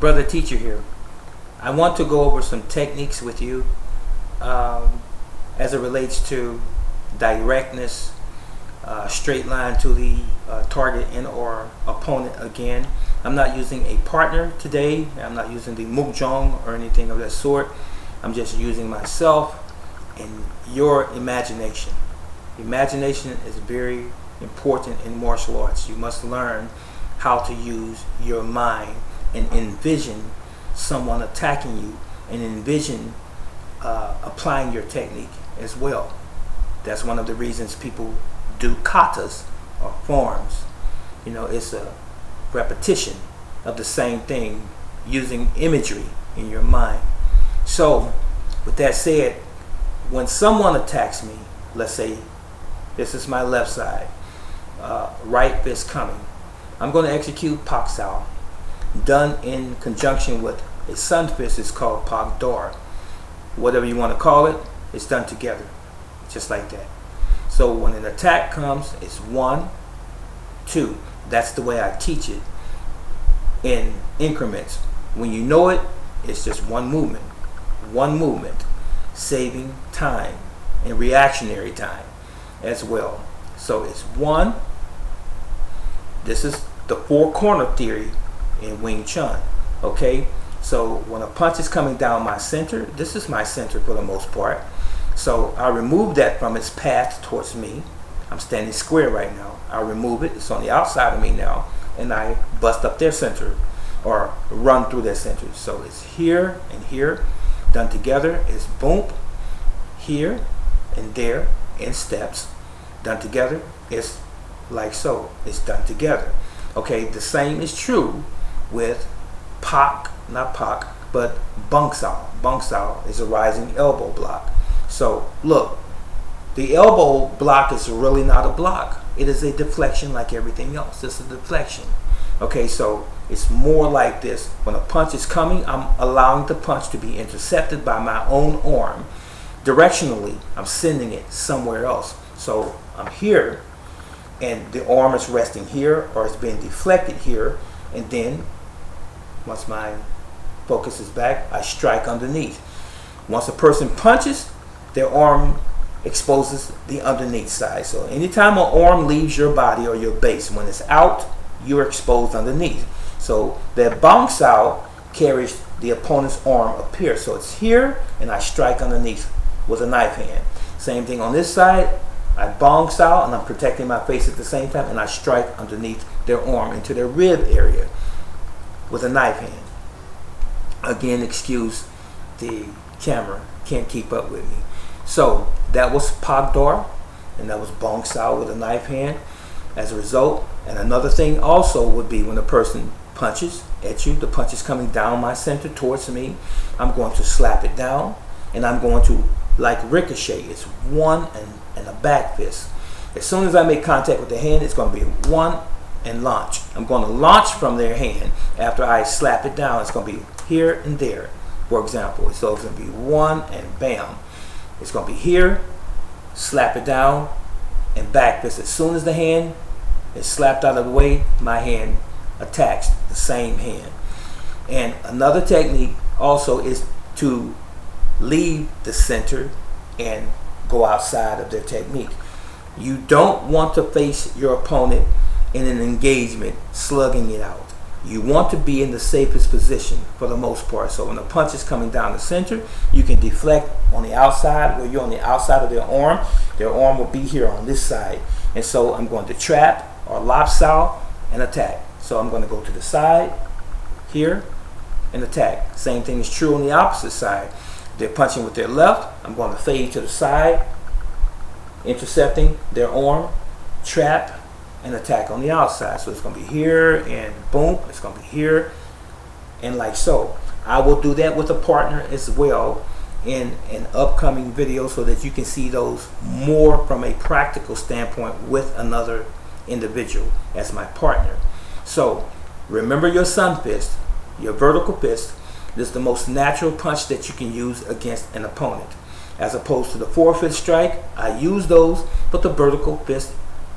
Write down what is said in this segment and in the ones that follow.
brother teacher here. I want to go over some techniques with you as it relates to directness, straight line to the target and or opponent. Again, I'm not using a partner today. I'm not using the mukjong or anything of that sort. I'm just using myself and your imagination. Imagination is very important in martial arts. You must learn how to use your mind and envision someone attacking you and envision applying your technique as well. That's one of the reasons people do katas or forms. You know, it's a repetition of the same thing using imagery in your mind. So with that said, when someone attacks me, let's say this is my left side, right fist coming, I'm going to execute Pak Sao, done in conjunction with a sun fist. Is called Pak Dor. Whatever you want to call it, it's done together, just like that. So when an attack comes, it's 1, 2. That's the way I teach it in increments. When you know it, it's just one movement, saving time and reactionary time as well. So it's 1. This is the 4-corner theory in Wing Chun. Okay, so when a punch is coming down my center, this is my center for the most part. So I remove that from its path towards me. I'm standing square right now. I remove it. It's on the outside of me now, and I bust up their center or run through their center. So it's here and here done together. It's boom, here and there in steps done together. It's like so. It's done together. Okay, the same is true with Pak, not Pak, but Bang Sao. Bang Sao is a rising elbow block. So look, the elbow block is really not a block. It is a deflection like everything else. It's a deflection. Okay, so it's more like this. When a punch is coming, I'm allowing the punch to be intercepted by my own arm. Directionally, I'm sending it somewhere else. So I'm here, and the arm is resting here, or it's being deflected here, and then once my focus is back, I strike underneath. Once a person punches, their arm exposes the underneath side. So anytime an arm leaves your body or your base, when it's out, you're exposed underneath. So that Bang Sao carries the opponent's arm up here. So it's here, and I strike underneath with a knife hand. Same thing on this side. I Bang Sao, and I'm protecting my face at the same time, and I strike underneath their arm into their rib area with a knife hand. Again, excuse the camera, can't keep up with me. So that was Pak Dor, and that was Bang Sao with a knife hand as a result. And another thing also would be when a person punches at you, the punch is coming down my center towards me, I'm going to slap it down, and I'm going to, like ricochet, it's 1 and a back fist. As soon as I make contact with the hand, it's going to be 1 and launch. I'm going to launch from their hand after I slap it down. It's going to be here and there, for example. So it's going to be 1 and bam. It's going to be here, slap it down, and back fist. As soon as the hand is slapped out of the way, my hand attacks the same hand. And another technique also is to leave the center and go outside of their technique. You don't want to face your opponent in an engagement slugging it out. You want to be in the safest position for the most part. So when the punch is coming down the center, you can deflect on the outside, where you're on the outside of their arm. Their arm will be here on this side. And so I'm going to trap or lop sao and attack. So I'm going to go to the side here and attack. Same thing is true on the opposite side. They're punching with their left. I'm going to fade to the side, intercepting their arm, trap, and attack on the outside. So it's going to be here and boom, it's going to be here and like so. I will do that with a partner as well in an upcoming video so that you can see those more from a practical standpoint with another individual as my partner. So remember your sun fist, your vertical fist. This is the most natural punch that you can use against an opponent. As opposed to the 4-fist strike, I use those, but the vertical fist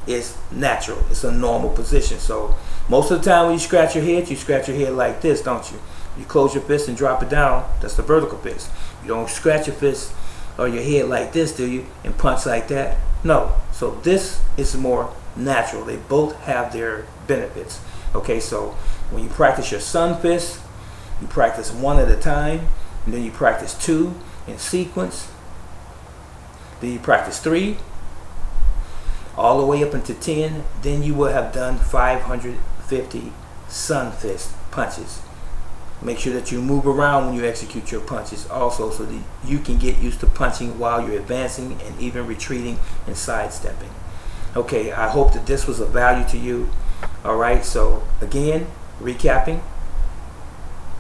is natural. It's a normal position. So most of the time when you scratch your head like this, don't you? You close your fist and drop it down. That's the vertical fist. You don't scratch your fist or your head like this, do you? And punch like that? No. So this is more natural. They both have their benefits. Okay, so when you practice your sun fist, you practice one at a time, and then you practice two in sequence. Then you practice 3, all the way up into 10. Then you will have done 550 sun fist punches. Make sure that you move around when you execute your punches also, so that you can get used to punching while you're advancing and even retreating and sidestepping. Okay, I hope that this was of value to you. Alright, so again, recapping: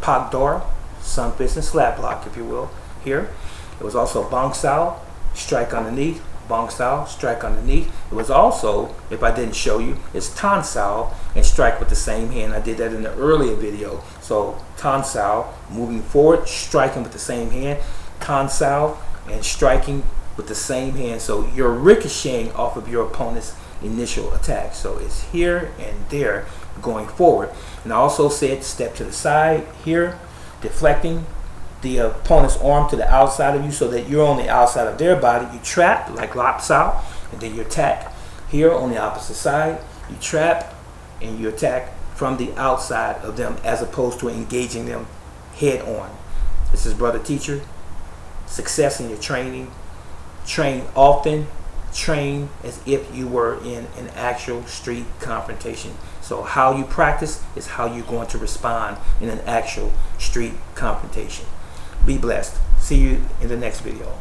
Pak Dor, sun fist and slap block, if you will. Here, it was also Bang Sao, strike underneath, Bang Sao, strike underneath. It was also, if I didn't show you, it's Tan Sao and strike with the same hand. I did that in the earlier video. So Tan Sao, moving forward, striking with the same hand. Tan Sao and striking with the same hand. So you're ricocheting off of your opponent's initial attack. So it's here and there going forward. And I also said step to the side here, deflecting the opponent's arm to the outside of you so that you're on the outside of their body. You trap like Lap Sao, and then you attack here on the opposite side. You trap and you attack from the outside of them, as opposed to engaging them head on. This is Brother Teacher. Success in your training. Train often. Train as if you were in an actual street confrontation. So how you practice is how you're going to respond in an actual street confrontation. Be blessed. See you in the next video.